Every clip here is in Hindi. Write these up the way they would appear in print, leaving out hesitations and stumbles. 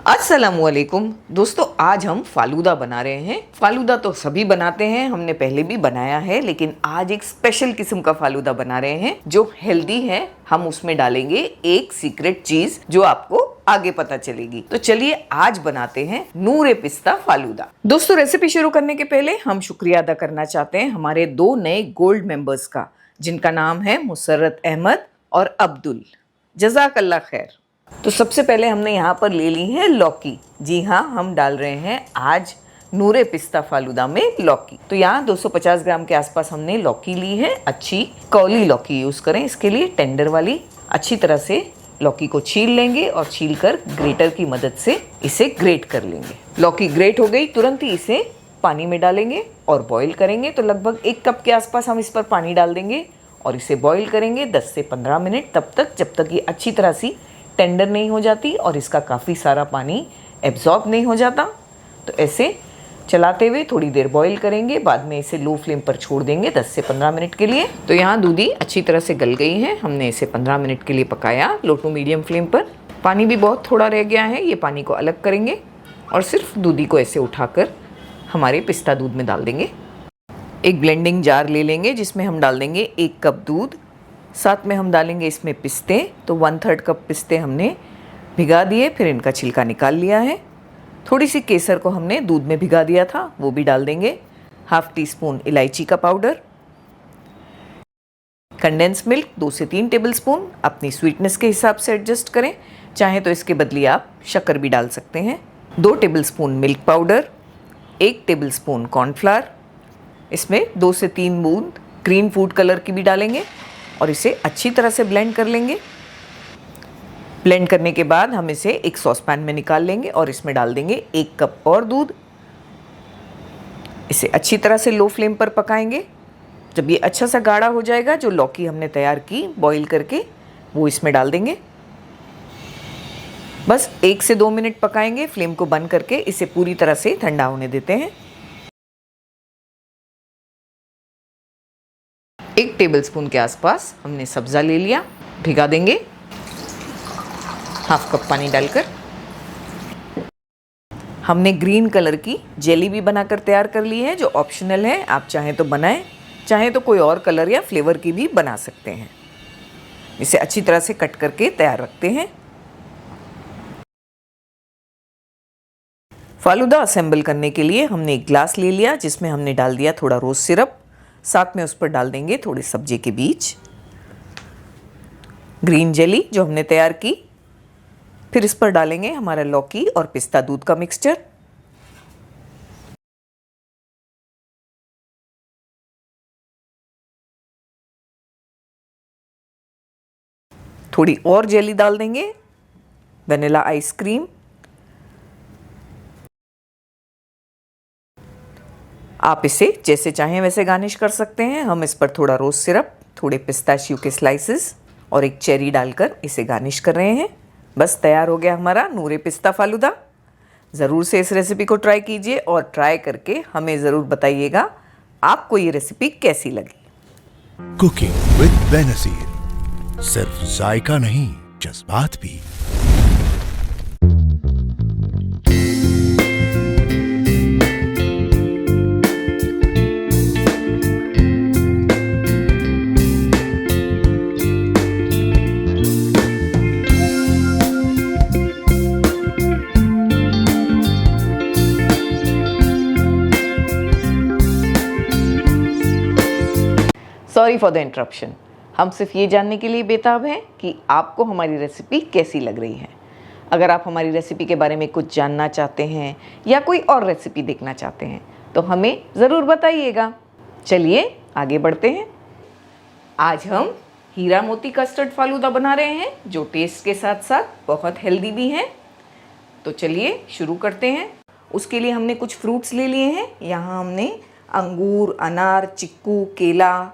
अस्सलामुअलैकुम दोस्तों, आज हम फालूदा बना रहे हैं। फालूदा तो सभी बनाते हैं, हमने पहले भी बनाया है, लेकिन आज एक स्पेशल किस्म का फालूदा बना रहे हैं जो हेल्दी है। हम उसमें डालेंगे एक सीक्रेट चीज जो आपको आगे पता चलेगी। तो चलिए आज बनाते हैं नूरे पिस्ता फालूदा। दोस्तों, रेसिपी शुरू करने के पहले हम शुक्रिया अदा करना चाहते हैं हमारे 2 नए गोल्ड मेंबर्स का, जिनका नाम है मुसर्रत अहमद और अब्दुल। जज़ाकल्लाह खैर। तो सबसे पहले हमने यहाँ पर ले ली है लौकी। जी हाँ, हम डाल रहे हैं आज नूरे पिस्ता फालूदा में लौकी। तो यहाँ 250 ग्राम के आसपास हमने लौकी ली है। अच्छी कौली लौकी यूज़ करें इसके लिए, टेंडर वाली। अच्छी तरह से लौकी को छील लेंगे और छील कर ग्रेटर की मदद से इसे ग्रेट कर लेंगे। लौकी ग्रेट हो गई, तुरंत ही इसे पानी में डालेंगे और बॉईल करेंगे। तो लगभग 1 कप के आसपास हम इस पर पानी डाल देंगे और इसे बॉईल करेंगे 10 से 15 मिनट, तब तक जब तक ये अच्छी तरह से टेंडर नहीं हो जाती और इसका काफ़ी सारा पानी एब्जॉर्ब नहीं हो जाता। तो ऐसे चलाते हुए थोड़ी देर बॉईल करेंगे, बाद में इसे लो फ्लेम पर छोड़ देंगे 10 से 15 मिनट के लिए। तो यहाँ दूधी अच्छी तरह से गल गई है। हमने इसे 15 मिनट के लिए पकाया लो टू मीडियम फ्लेम पर। पानी भी बहुत थोड़ा रह गया है, ये पानी को अलग करेंगे और सिर्फ दूधी को ऐसे उठाकर हमारे पिस्ता दूध में डाल देंगे। एक ब्लेंडिंग जार ले लेंगे जिसमें हम डाल देंगे 1 कप दूध। साथ में हम डालेंगे इसमें पिस्ते। तो 1/3 कप पिस्ते हमने भिगा दिए, फिर इनका छिलका निकाल लिया है। थोड़ी सी केसर को हमने दूध में भिगा दिया था, वो भी डाल देंगे। 1/2 टीस्पून इलायची का पाउडर, कंडेंस मिल्क 2 से 3 टेबलस्पून। अपनी स्वीटनेस के हिसाब से एडजस्ट करें, चाहे तो इसके बदले आप शक्कर भी डाल सकते हैं। 2 tablespoon milk powder, 1 tablespoon cornflour, इसमें 2 से 3 बूंद ग्रीन फूड कलर की भी डालेंगे और इसे अच्छी तरह से ब्लेंड कर लेंगे। ब्लेंड करने के बाद हम इसे एक सॉस पैन में निकाल लेंगे और इसमें डाल देंगे 1 कप और दूध। इसे अच्छी तरह से लो फ्लेम पर पकाएंगे। जब ये अच्छा सा गाढ़ा हो जाएगा, जो लौकी हमने तैयार की बॉईल करके, वो इसमें डाल देंगे। बस 1 से 2 मिनट पकाएंगे, फ्लेम को बंद करके इसे पूरी तरह से ठंडा होने देते हैं। 1 टेबलस्पून के आसपास हमने सब्ज़ा ले लिया, भिगा देंगे 1/2 कप पानी डालकर। हमने ग्रीन कलर की जेली भी बनाकर तैयार कर ली है, जो ऑप्शनल है। आप चाहें तो बनाएं, चाहें तो कोई और कलर या फ्लेवर की भी बना सकते हैं। इसे अच्छी तरह से कट करके तैयार रखते हैं। फालूदा असेंबल करने के लिए हमने एक ग्लास ले लिया जिसमें हमने डाल दिया थोड़ा रोज़ सिरप। साथ में उस पर डाल देंगे थोड़े सब्जी के बीज, ग्रीन जेली जो हमने तैयार की। फिर इस पर डालेंगे हमारा लौकी और पिस्ता दूध का मिक्सचर। थोड़ी और जेली डाल देंगे, वनीला आइसक्रीम। आप इसे जैसे चाहें वैसे गार्निश कर सकते हैं। हम इस पर थोड़ा रोज़ सिरप, थोड़े पिस्ताशियो के स्लाइसेस और एक चेरी डालकर इसे गार्निश कर रहे हैं। बस तैयार हो गया हमारा नूरे पिस्ता फालूदा। ज़रूर से इस रेसिपी को ट्राई कीजिए और ट्राई करके हमें ज़रूर बताइएगा आपको ये रेसिपी कैसी लगी। कुकिंग विद बेनज़ीर, सिर्फ जायका नहीं, जज्बात भी। Sorry for the interruption. हम सिर्फ ये जानने के लिए बेताब हैं कि आपको हमारी रेसिपी कैसी लग रही है। अगर आप हमारी रेसिपी के बारे में कुछ जानना चाहते हैं या कोई और रेसिपी देखना चाहते हैं तो हमें ज़रूर बताइएगा। चलिए आगे बढ़ते हैं। आज हम हीरा मोती कस्टर्ड फालूदा बना रहे हैं, जो टेस्ट के साथ साथ बहुत हेल्दी भी हैं। तो चलिए शुरू करते हैं। उसके लिए हमने कुछ फ्रूट्स ले लिए हैं। यहाँ हमने अंगूर, अनार, चिक्कू, केला,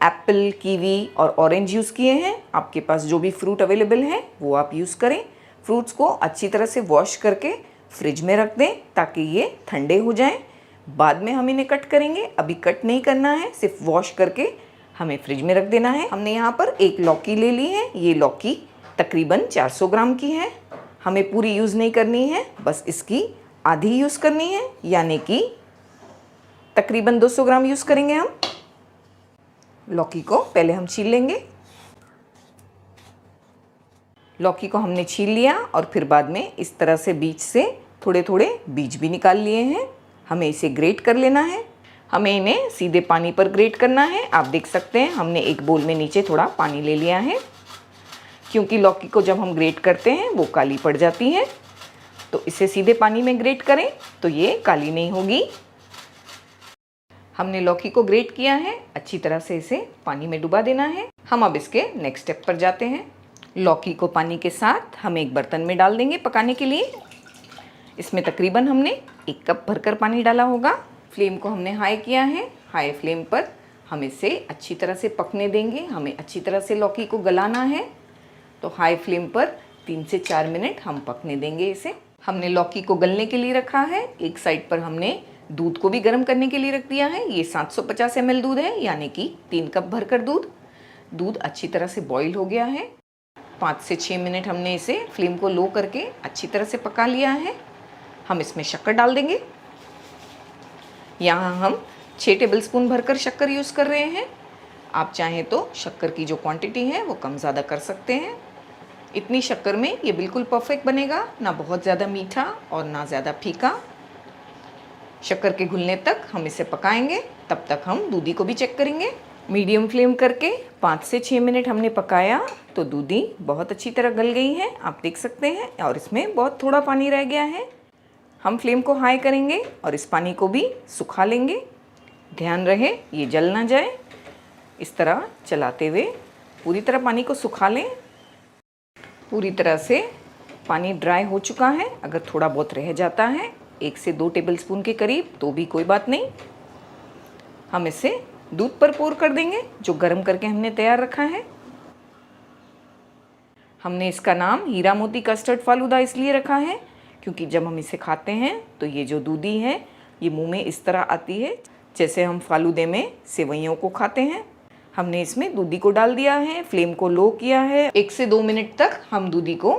एप्पल, कीवी और ऑरेंज यूज़ किए हैं। आपके पास जो भी फ्रूट अवेलेबल है वो आप यूज़ करें। फ्रूट्स को अच्छी तरह से वॉश करके फ्रिज में रख दें ताकि ये ठंडे हो जाएं। बाद में हम इन्हें कट करेंगे, अभी कट नहीं करना है, सिर्फ वॉश करके हमें फ्रिज में रख देना है। हमने यहाँ पर एक लौकी ले ली है। ये लौकी तकरीबन 400 ग्राम की है। हमें पूरी यूज़ नहीं करनी है, बस इसकी आधी यूज़ करनी है, यानी कि तकरीबन 200 ग्राम यूज़ करेंगे हम। लौकी को पहले हम छील लेंगे। लौकी को हमने छील लिया और फिर बाद में इस तरह से बीच से थोड़े थोड़े बीज भी निकाल लिए हैं। हमें इसे ग्रेट कर लेना है। हमें इन्हें सीधे पानी पर ग्रेट करना है। आप देख सकते हैं हमने एक बोल में नीचे थोड़ा पानी ले लिया है, क्योंकि लौकी को जब हम ग्रेट करते हैं वो काली पड़ जाती है। तो इसे सीधे पानी में ग्रेट करें तो ये काली नहीं होगी। हमने लौकी को ग्रेट किया है, अच्छी तरह से इसे पानी में डुबा देना है। हम अब इसके नेक्स्ट स्टेप पर जाते हैं। लौकी को पानी के साथ हम एक बर्तन में डाल देंगे पकाने के लिए। इसमें तकरीबन हमने 1 कप भरकर पानी डाला होगा। फ्लेम को हमने हाई किया है। हाई फ्लेम पर हम इसे अच्छी तरह से पकने देंगे। हमें अच्छी तरह से लौकी को गलाना है, तो हाई फ्लेम पर 3 से 4 मिनट हम पकने देंगे इसे। हमने लौकी को गलने के लिए रखा है। एक साइड पर हमने दूध को भी गर्म करने के लिए रख दिया है। ये 750 ml दूध है, यानी कि 3 कप भरकर दूध। दूध अच्छी तरह से बॉईल हो गया है। 5 से 6 मिनट हमने इसे फ्लेम को लो करके अच्छी तरह से पका लिया है। हम इसमें शक्कर डाल देंगे। यहाँ हम 6 टेबलस्पून भरकर शक्कर यूज़ कर रहे हैं। आप चाहें तो शक्कर की जो क्वांटिटी है वो कम ज़्यादा कर सकते हैं। इतनी शक्कर में ये बिल्कुल परफेक्ट बनेगा, ना बहुत ज़्यादा मीठा और ना ज़्यादा फीका। शक्कर के घुलने तक हम इसे पकाएंगे। तब तक हम दूधी को भी चेक करेंगे। मीडियम फ्लेम करके 5 से 6 मिनट हमने पकाया तो दूधी बहुत अच्छी तरह गल गई है, आप देख सकते हैं। और इसमें बहुत थोड़ा पानी रह गया है। हम फ्लेम को हाई करेंगे और इस पानी को भी सुखा लेंगे। ध्यान रहे ये जल ना जाए। इस तरह चलाते हुए पूरी तरह पानी को सुखा लें। पूरी तरह से पानी ड्राई हो चुका है। अगर थोड़ा बहुत रह जाता है 1 से 2 टेबलस्पून के करीब तो भी कोई बात नहीं। हम इसे दूध पर पोर कर देंगे जो गर्म करके हमने तैयार रखा है। हमने इसका नाम हीरा मोती कस्टर्ड फालूदा इसलिए रखा है क्योंकि जब हम इसे खाते हैं तो ये जो दूधी है ये मुंह में इस तरह आती है जैसे हम फालूदे में सेवइयों को खाते हैं। हमने इसमें दूधी को डाल दिया है। फ्लेम को लो किया है। 1 से 2 मिनट तक हम दूधी को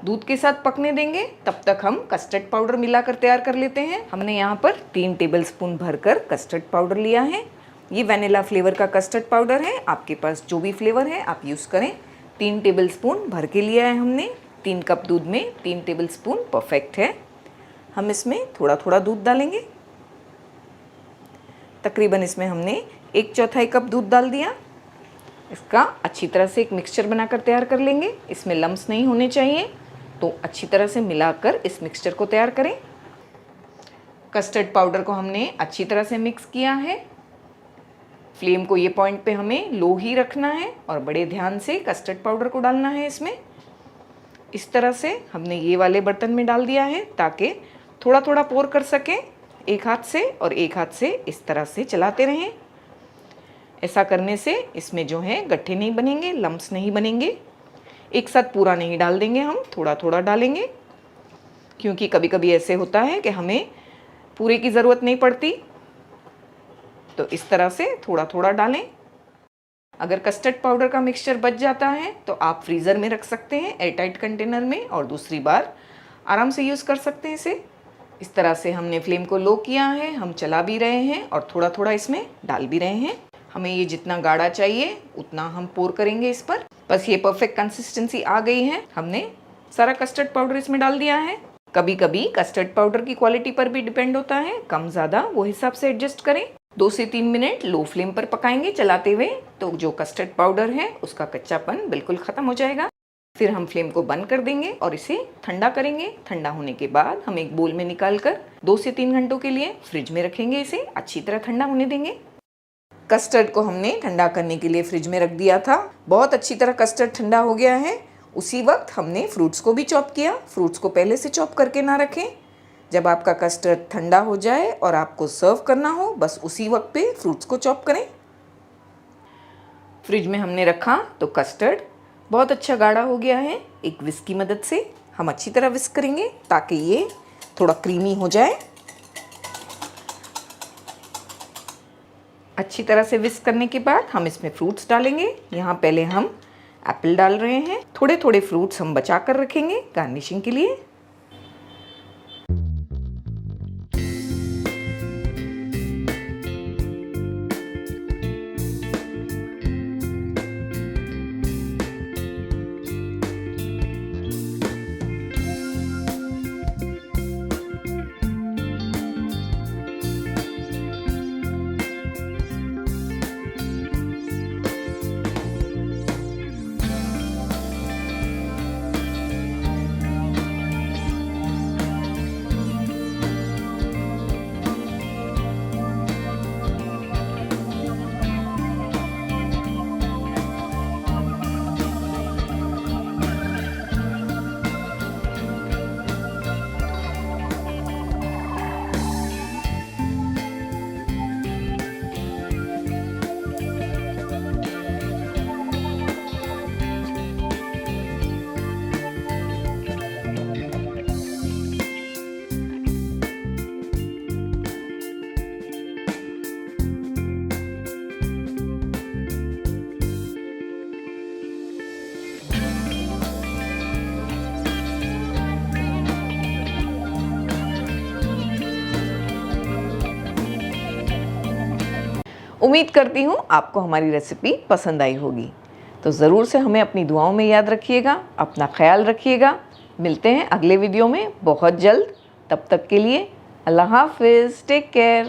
दूध के साथ पकने देंगे। तब तक हम कस्टर्ड पाउडर मिलाकर तैयार कर लेते हैं। हमने यहाँ पर 3 टेबलस्पून भरकर कस्टर्ड पाउडर लिया है। ये वैनिला फ्लेवर का कस्टर्ड पाउडर है। आपके पास जो भी फ्लेवर है आप यूज़ करें। 3 टेबलस्पून भर के लिया है हमने। 3 कप दूध में 3 टेबलस्पून परफेक्ट है। हम इसमें थोड़ा थोड़ा दूध डालेंगे। तकरीबन इसमें हमने 1/4 कप दूध डाल दिया। इसका अच्छी तरह से एक मिक्सचर बनाकर तैयार कर लेंगे। इसमें लम्स नहीं होने चाहिए, तो अच्छी तरह से मिलाकर इस मिक्सचर को तैयार करें। कस्टर्ड पाउडर को हमने अच्छी तरह से मिक्स किया है। फ्लेम को ये पॉइंट पे हमें लो ही रखना है और बड़े ध्यान से कस्टर्ड पाउडर को डालना है इसमें। इस तरह से हमने ये वाले बर्तन में डाल दिया है ताकि थोड़ा थोड़ा पोर कर सकें एक हाथ से, और एक हाथ से इस तरह से चलाते रहें। ऐसा करने से इसमें जो है गट्ठे नहीं बनेंगे, लम्स नहीं बनेंगे। एक साथ पूरा नहीं डाल देंगे, हम थोड़ा थोड़ा डालेंगे, क्योंकि कभी कभी ऐसे होता है कि हमें पूरे की ज़रूरत नहीं पड़ती। तो इस तरह से थोड़ा थोड़ा डालें। अगर कस्टर्ड पाउडर का मिक्सचर बच जाता है तो आप फ्रीज़र में रख सकते हैं एयरटाइट कंटेनर में, और दूसरी बार आराम से यूज़ कर सकते हैं इसे। इस तरह से हमने फ्लेम को लो किया है। हम चला भी रहे हैं और थोड़ा थोड़ा इसमें डाल भी रहे हैं। हमें ये जितना गाढ़ा चाहिए उतना हम पोर करेंगे इस पर। बस ये परफेक्ट कंसिस्टेंसी आ गई है। हमने सारा कस्टर्ड पाउडर इसमें डाल दिया है। कभी कभी कस्टर्ड पाउडर की क्वालिटी पर भी डिपेंड होता है, कम ज़्यादा वो हिसाब से एडजस्ट करें। 2 से 3 मिनट लो फ्लेम पर पकाएंगे चलाते हुए, तो जो कस्टर्ड पाउडर है उसका कच्चापन बिल्कुल ख़त्म हो जाएगा। फिर हम फ्लेम को बंद कर देंगे और इसे ठंडा करेंगे। ठंडा होने के बाद हम एक बोल में निकाल कर 2 से 3 घंटों के लिए फ्रिज में रखेंगे। इसे अच्छी तरह ठंडा होने देंगे। कस्टर्ड को हमने ठंडा करने के लिए फ्रिज में रख दिया था। बहुत अच्छी तरह कस्टर्ड ठंडा हो गया है। उसी वक्त हमने फ्रूट्स को भी चॉप किया। फ्रूट्स को पहले से चॉप करके ना रखें। जब आपका कस्टर्ड ठंडा हो जाए और आपको सर्व करना हो, बस उसी वक्त पे फ्रूट्स को चॉप करें। फ्रिज में हमने रखा तो कस्टर्ड बहुत अच्छा गाढ़ा हो गया है। एक विस्क की मदद से हम अच्छी तरह विस्क करेंगे ताकि ये थोड़ा क्रीमी हो जाए। अच्छी तरह से विस्क करने के बाद हम इसमें फ्रूट्स डालेंगे। यहाँ पहले हम एप्पल डाल रहे हैं। थोड़े थोड़े फ्रूट्स हम बचा कर रखेंगे गार्निशिंग के लिए। उम्मीद करती हूँ आपको हमारी रेसिपी पसंद आई होगी। तो ज़रूर से हमें अपनी दुआओं में याद रखिएगा। अपना ख्याल रखिएगा। मिलते हैं अगले वीडियो में बहुत जल्द। तब तक के लिए अल्लाह हाफिज़। Take care.